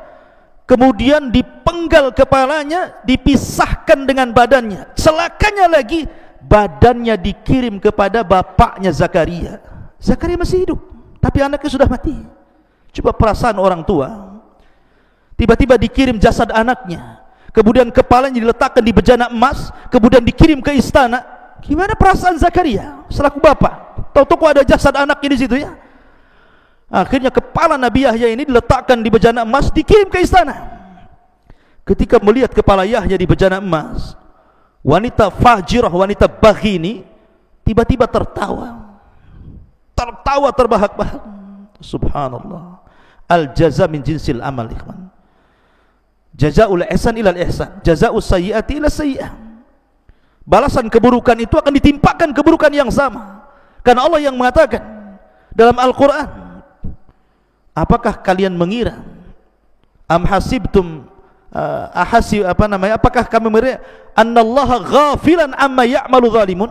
Speaker 1: kemudian dipenggal kepalanya, dipisahkan dengan badannya. Celakanya lagi, badannya dikirim kepada bapaknya Zakaria. Zakaria masih hidup, tapi anaknya sudah mati. Coba perasaan orang tua. Tiba-tiba dikirim jasad anaknya, kemudian kepalanya diletakkan di bejana emas, kemudian dikirim ke istana. Gimana perasaan Zakaria selaku bapak? Tahu-tahu ada jasad anaknya di situ ya. Akhirnya kepala Nabi Yahya ini diletakkan di bejana emas, dikirim ke istana. Ketika melihat kepala Yahya di bejana emas, wanita fajirah, wanita baghi ini tiba-tiba tertawa terbahak-bahak. Subhanallah. Al jaza min jinsil amal, ikhwan. Jazaul ihsan ilal ihsan, jazaus sayyiati ila sayyi'ah. balasan keburukan itu akan ditimpakan keburukan yang sama. Karena Allah yang mengatakan dalam Al-Quran, apakah kalian mengira, am hasibtum apakah kami mengira annallaha ghafilan amma ya'malu zalimun,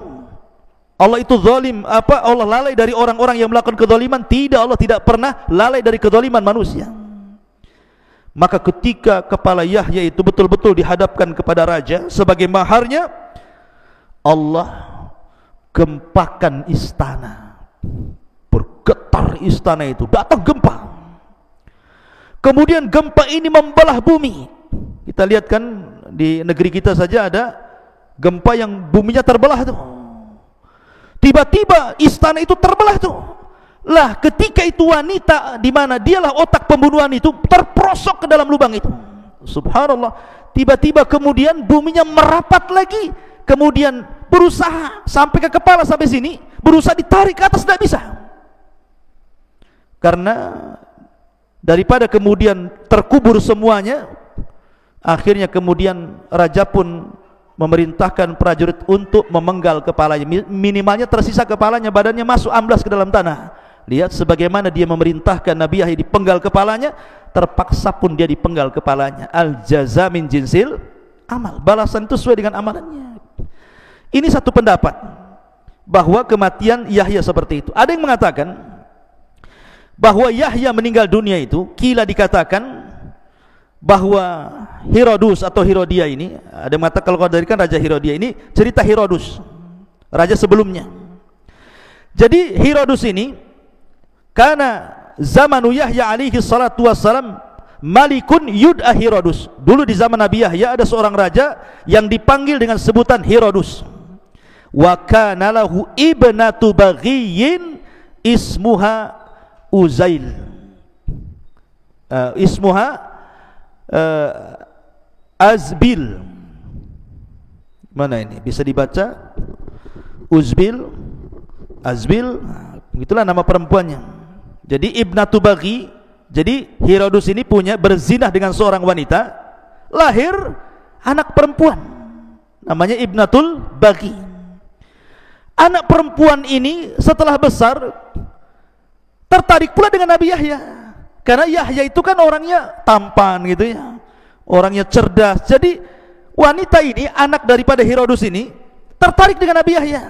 Speaker 1: Allah itu zalim, Allah lalai dari orang-orang yang melakukan kezaliman? Tidak, Allah tidak pernah lalai dari kezaliman manusia. Maka ketika kepala Yahya itu betul-betul dihadapkan kepada raja sebagai maharnya, Allah gempakan istana. Bergetar istana itu, datang gempa. Kemudian gempa ini membelah bumi. Kita lihat kan di negeri kita saja ada gempa yang buminya terbelah tuh. Tiba-tiba istana itu terbelah tuh. Lah ketika itu wanita di mana dialah otak pembunuhan itu terperosok ke dalam lubang itu. Subhanallah. Tiba-tiba kemudian buminya merapat lagi, kemudian berusaha sampai ke kepala sampai sini, berusaha ditarik ke atas, tidak bisa. Karena daripada kemudian terkubur semuanya, akhirnya kemudian raja pun memerintahkan prajurit untuk memenggal kepalanya. Minimalnya tersisa kepalanya, badannya masuk amblas ke dalam tanah. Lihat sebagaimana dia memerintahkan Nabi Yahya dipenggal kepalanya, terpaksa pun dia dipenggal kepalanya. Al jaza min jinsil amal, balasan itu sesuai dengan amalannya. Ini satu pendapat bahwa kematian Yahya seperti itu. Ada yang mengatakan bahwa Yahya meninggal dunia itu, kila dikatakan bahwa Herodus atau Herodia ini, ada yang mengatakan kalau dari kan Raja Herodia ini cerita Herodus, raja sebelumnya. Jadi Herodus ini karena zamanu Yahya alaihi salatu wassalam malikun yud'a Herodus. Dulu di zaman Nabi Yahya ada seorang raja yang dipanggil dengan sebutan Herodus. Wa kana lahu ibnatu baghiyin ismuha Uzail. Ismuha Azbil. Mana ini? Bisa dibaca Uzbil, Azbil. Begitulah nama perempuannya. Jadi ibnatu baghi. Jadi Herodus ini berzinah dengan seorang wanita, lahir anak perempuan, namanya ibnatul baghi. Anak perempuan ini setelah besar tertarik pula dengan Nabi Yahya, karena Yahya itu kan orangnya tampan gitu ya, orangnya cerdas. Jadi wanita ini, anak daripada Herodus ini, tertarik dengan Nabi Yahya.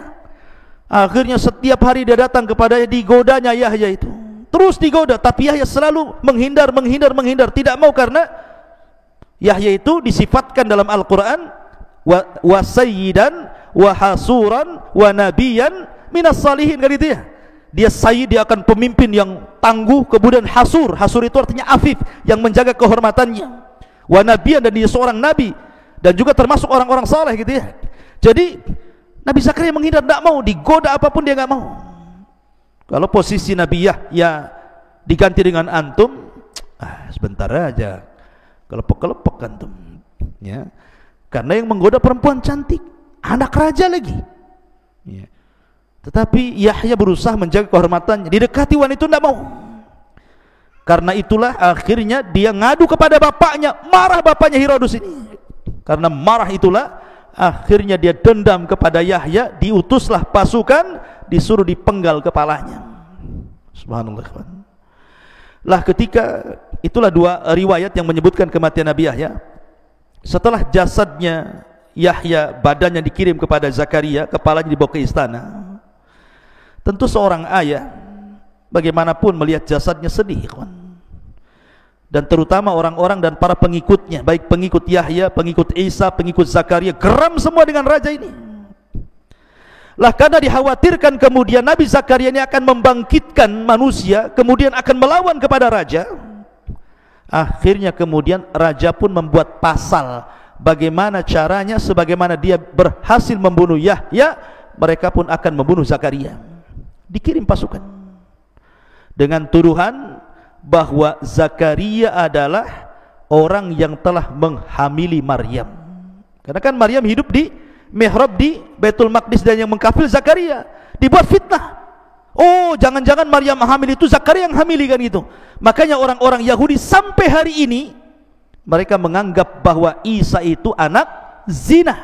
Speaker 1: Akhirnya setiap hari dia datang kepadanya, digodanya Yahya itu, terus digoda, tapi Yahya selalu menghindar, tidak mau, karena Yahya itu disifatkan dalam Al-Quran wa sayyidan wa hasuran wa nabiyan minas salihin, kan itu ya. Dia sayyid, dia akan pemimpin yang tangguh, kemudian hasur itu artinya afif, yang menjaga kehormatannya, wa nabiyan, dan dia seorang nabi, dan juga termasuk orang-orang saleh gitu ya. Jadi Nabi Zakaria menghindar, tidak mau, digoda apapun dia nggak mau. Kalau posisi Nabi Yahya diganti dengan antum, sebentar aja kelepek-kelepek antum ya. Karena yang menggoda perempuan cantik, anak raja lagi ya. Tetapi Yahya berusaha menjaga kehormatannya, didekati wanita tidak mau. Karena itulah akhirnya dia ngadu kepada bapaknya, marah bapaknya Herodus ini. Karena marah itulah akhirnya dia dendam kepada Yahya, diutuslah pasukan, disuruh dipenggal kepalanya. Subhanallah. Lah ketika itulah dua riwayat yang menyebutkan kematian Nabi Yahya. Setelah jasadnya Yahya, badannya dikirim kepada Zakaria, kepalanya dibawa ke istana. Tentu seorang ayah bagaimanapun melihat jasadnya sedih, kawan. Dan terutama orang-orang dan para pengikutnya, baik pengikut Yahya, pengikut Isa, pengikut Zakaria, geram semua dengan raja ini. Lah karena dikhawatirkan kemudian Nabi Zakaria ini akan membangkitkan manusia, kemudian akan melawan kepada raja. Akhirnya kemudian raja pun membuat pasal bagaimana caranya, sebagaimana dia berhasil membunuh Yahya, mereka pun akan membunuh Zakaria. Dikirim pasukan dengan tuduhan bahwa Zakaria adalah orang yang telah menghamili Maryam. Karena kan Maryam hidup di mihrab di Baitul Maqdis, dan yang mengkafir Zakaria. Dibuat fitnah. Oh, jangan-jangan Maryam hamil itu Zakaria yang hamili, kan gitu. Makanya orang-orang Yahudi sampai hari ini mereka menganggap bahwa Isa itu anak zina.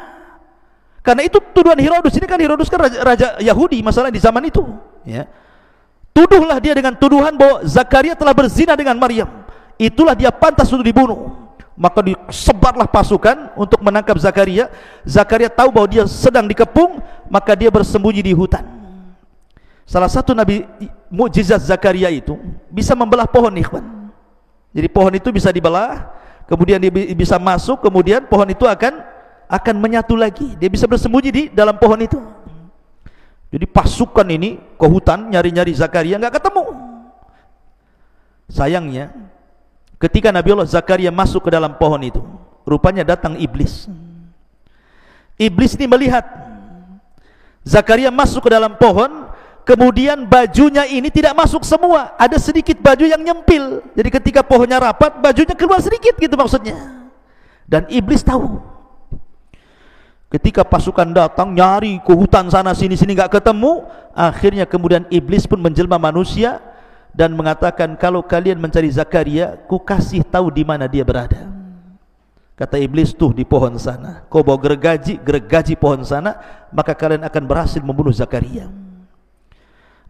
Speaker 1: Karena itu tuduhan Herodus. Ini kan Herodus kan raja Yahudi masalah di zaman itu, ya. Tuduhlah dia dengan tuduhan bahwa Zakaria telah berzina dengan Maryam. Itulah dia pantas untuk dibunuh. Maka disebarlah pasukan untuk menangkap Zakaria. Zakaria tahu bahwa dia sedang dikepung, maka dia bersembunyi di hutan. Salah satu mukjizat Zakaria itu bisa membelah pohon, ikhwan. Jadi pohon itu bisa dibelah, kemudian dia bisa masuk, kemudian pohon itu akan menyatu lagi. Dia bisa bersembunyi di dalam pohon itu. Jadi pasukan ini ke hutan nyari-nyari Zakaria, nggak ketemu. Sayangnya, ketika Nabi Allah Zakaria masuk ke dalam pohon itu, rupanya datang iblis. Iblis ini melihat Zakaria masuk ke dalam pohon, kemudian bajunya ini tidak masuk semua, ada sedikit baju yang nyempil. Jadi ketika pohonnya rapat, bajunya keluar sedikit, gitu maksudnya. Dan iblis tahu. Ketika pasukan datang nyari ke hutan sana sini nggak ketemu, akhirnya kemudian iblis pun menjelma manusia dan mengatakan, kalau kalian mencari Zakaria, ku kasih tahu di mana dia berada. Kata iblis, tuh di pohon sana. Kau bawa gergaji pohon sana, maka kalian akan berhasil membunuh Zakaria.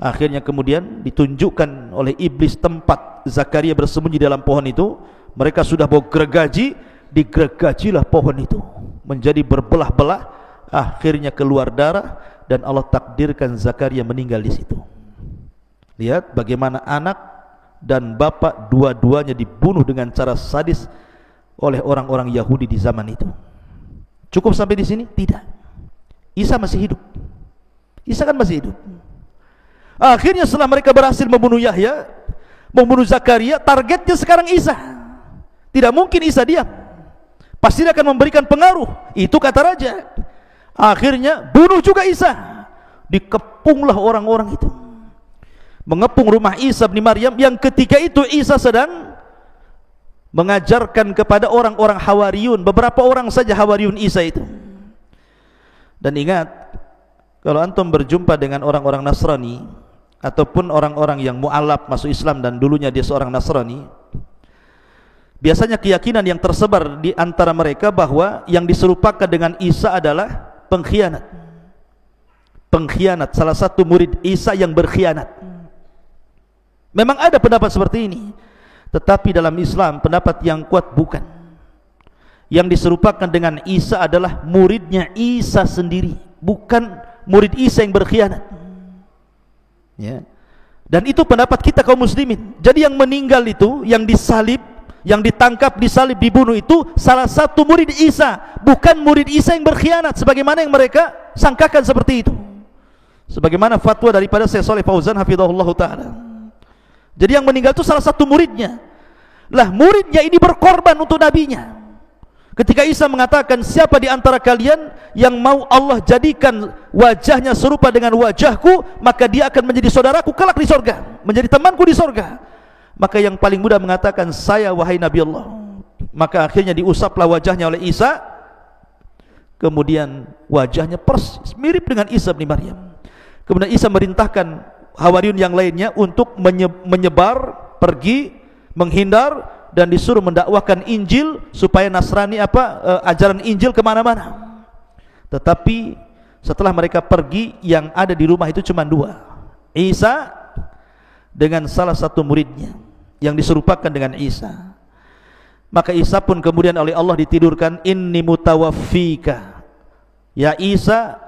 Speaker 1: Akhirnya kemudian ditunjukkan oleh iblis tempat Zakaria bersembunyi dalam pohon itu. Mereka sudah bawa gergaji, digergajilah pohon itu menjadi berbelah-belah, akhirnya keluar darah, dan Allah takdirkan Zakaria meninggal di situ. Lihat bagaimana anak dan bapak dua-duanya dibunuh dengan cara sadis oleh orang-orang Yahudi di zaman itu. Cukup sampai di sini? Tidak. Isa masih hidup. Isa kan masih hidup. Akhirnya setelah mereka berhasil membunuh Yahya, membunuh Zakaria, targetnya sekarang Isa. Tidak mungkin Isa diam. Pasti dia akan memberikan pengaruh. Itu kata raja. Akhirnya bunuh juga Isa. Dikepunglah orang-orang itu, mengepung rumah Isa bin Maryam, yang ketika itu Isa sedang mengajarkan kepada orang-orang Hawariyun. Beberapa orang saja Hawariyun Isa itu. Dan ingat, kalau antum berjumpa dengan orang-orang Nasrani ataupun orang-orang yang mu'alaf masuk Islam dan dulunya dia seorang Nasrani, biasanya keyakinan yang tersebar di antara mereka bahwa yang diserupakan dengan Isa adalah pengkhianat. Pengkhianat, salah satu murid Isa yang berkhianat. Memang ada pendapat seperti ini, tetapi dalam Islam pendapat yang kuat bukan. Yang diserupakan dengan Isa adalah muridnya Isa sendiri, bukan murid Isa yang berkhianat, ya. Dan itu pendapat kita kaum muslimin. Jadi yang meninggal itu, yang disalib, yang ditangkap, disalib, dibunuh itu salah satu murid Isa, bukan murid Isa yang berkhianat sebagaimana yang mereka sangkakan seperti itu. Sebagaimana fatwa daripada Syekh Shalih Fauzan hafizahullah taala. Jadi yang meninggal itu salah satu muridnya. Lah muridnya ini berkorban untuk nabinya. Ketika Isa mengatakan, siapa di antara kalian yang mau Allah jadikan wajahnya serupa dengan wajahku, maka dia akan menjadi saudaraku kelak di sorga, menjadi temanku di sorga. Maka yang paling mudah mengatakan, saya wahai Nabi Allah. Maka akhirnya diusaplah wajahnya oleh Isa. Kemudian wajahnya persis mirip dengan Isa bin Maryam. Kemudian Isa merintahkan Hawariyun yang lainnya untuk menyebar, pergi, menghindar, dan disuruh mendakwahkan Injil supaya Nasrani ajaran Injil kemana-mana. Tetapi setelah mereka pergi, yang ada di rumah itu cuma dua, Isa dengan salah satu muridnya yang diserupakan dengan Isa. Maka Isa pun kemudian oleh Allah ditidurkan, inni mutawaffika, ya Isa,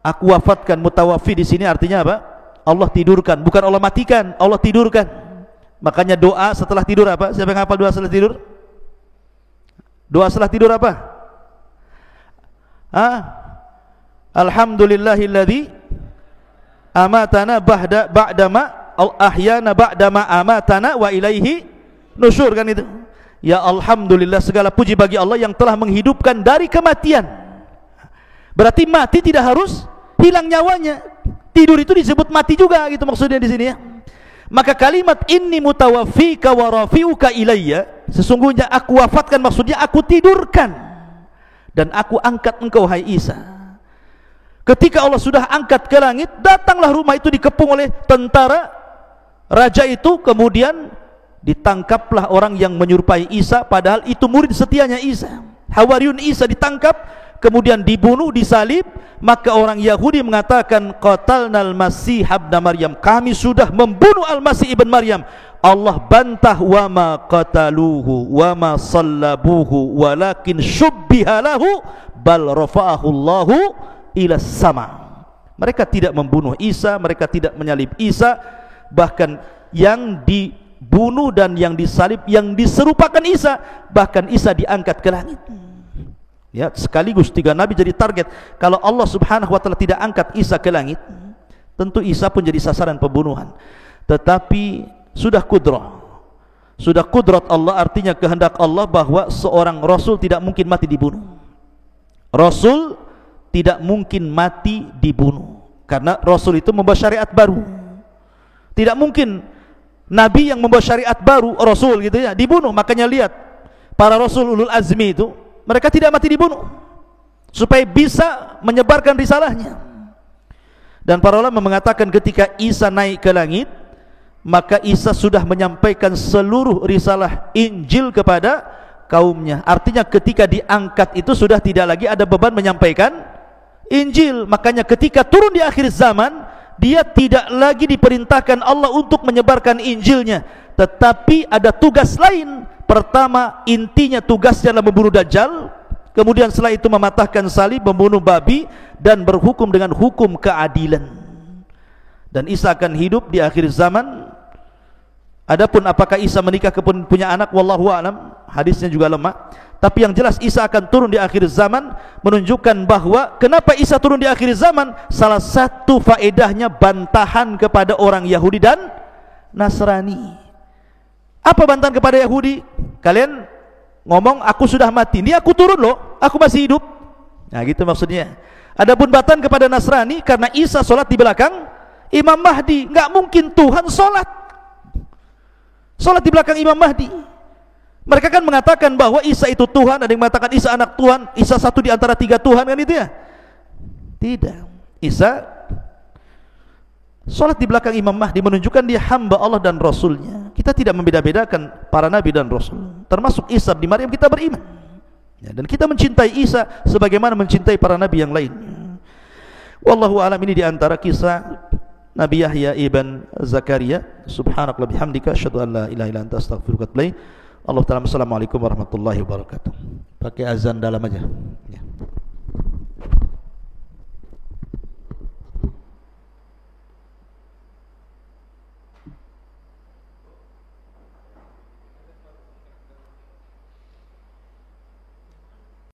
Speaker 1: aku wafatkan. Mutawaffi di sini artinya apa? Allah tidurkan, bukan Allah matikan, Allah tidurkan. Makanya doa setelah tidur apa? Siapa yang hafal doa setelah tidur? Doa setelah tidur apa? Alhamdulillahilladzi amatana ba'dama ahyana ba'dama amatana wa ilaihi nusyur, kan itu. Ya Alhamdulillah, segala puji bagi Allah yang telah menghidupkan dari kematian. Berarti mati tidak harus hilang nyawanya. Tidur itu disebut mati juga, gitu maksudnya di sini, ya. Maka kalimat inni mutawaffika wa rafi'uka ilayya, sesungguhnya aku wafatkan, maksudnya aku tidurkan dan aku angkat engkau hai Isa. Ketika Allah sudah angkat ke langit, datanglah rumah itu dikepung oleh tentara raja itu, kemudian ditangkaplah orang yang menyerupai Isa, padahal itu murid setianya Isa. Hawariyun Isa ditangkap, kemudian dibunuh, disalib, maka orang Yahudi mengatakan qatalnal Masih ibn Maryam, kami sudah membunuh Al-Masih ibn Maryam. Allah bantah, wa ma qataluhu wa ma sallabuhu walakin syubbiha lahu bal rafa'ahu Allahu ila sama. Mereka tidak membunuh Isa, mereka tidak menyalib Isa, bahkan yang dibunuh dan yang disalib yang diserupakan Isa, bahkan Isa diangkat ke langit. Ya, sekaligus 3 nabi jadi target. Kalau Allah Subhanahu wa taala tidak angkat Isa ke langit, tentu Isa pun jadi sasaran pembunuhan. Tetapi sudah kudrat Allah, artinya kehendak Allah bahwa seorang rasul tidak mungkin mati dibunuh. Rasul tidak mungkin mati dibunuh, karena rasul itu membawa syariat baru. Tidak mungkin nabi yang membawa syariat baru, rasul gitu ya, dibunuh. Makanya lihat para rasul ulul azmi itu, mereka tidak mati dibunuh supaya bisa menyebarkan risalahnya. Dan para ulama mengatakan ketika Isa naik ke langit, maka Isa sudah menyampaikan seluruh risalah Injil kepada kaumnya. Artinya ketika diangkat itu sudah tidak lagi ada beban menyampaikan Injil. Makanya ketika turun di akhir zaman, dia tidak lagi diperintahkan Allah untuk menyebarkan Injilnya, tetapi ada tugas lain. Pertama, intinya tugasnya adalah membunuh Dajjal. Kemudian setelah itu mematahkan salib, membunuh babi, dan berhukum dengan hukum keadilan. Dan Isa akan hidup di akhir zaman. Adapun apakah Isa menikah kemudian punya anak, wallahu a'lam, hadisnya juga lemah. Tapi yang jelas Isa akan turun di akhir zaman, menunjukkan bahwa kenapa Isa turun di akhir zaman, salah satu faedahnya bantahan kepada orang Yahudi dan Nasrani. Apa bantahan kepada Yahudi? Kalian ngomong aku sudah mati, ini aku turun loh, aku masih hidup. Nah gitu maksudnya. Adapun bantahan kepada Nasrani, karena Isa sholat di belakang Imam Mahdi, nggak mungkin Tuhan sholat di belakang Imam Mahdi. Mereka kan mengatakan bahwa Isa itu Tuhan, ada yang mengatakan Isa anak Tuhan, Isa satu di antara 3 Tuhan, kan itu ya? Tidak. Isa sholat di belakang Imam Mahdi, menunjukkan dia hamba Allah dan Rasulnya. Kita tidak membeda-bedakan para nabi dan Rasul, termasuk Isa bin Maryam kita beriman ya, dan kita mencintai Isa sebagaimana mencintai para nabi yang lain. Wallahu a'lam. Ini di antara kisah Nabi Yahya ibn Zakaria. Subhanallah bihamdika asyhadu an la ilaha illa anta astaghfiruka wa atubu ilaik. Allah Ta'ala. Assalamualaikum warahmatullahi wabarakatuh. Pakai azan dalam aja ya.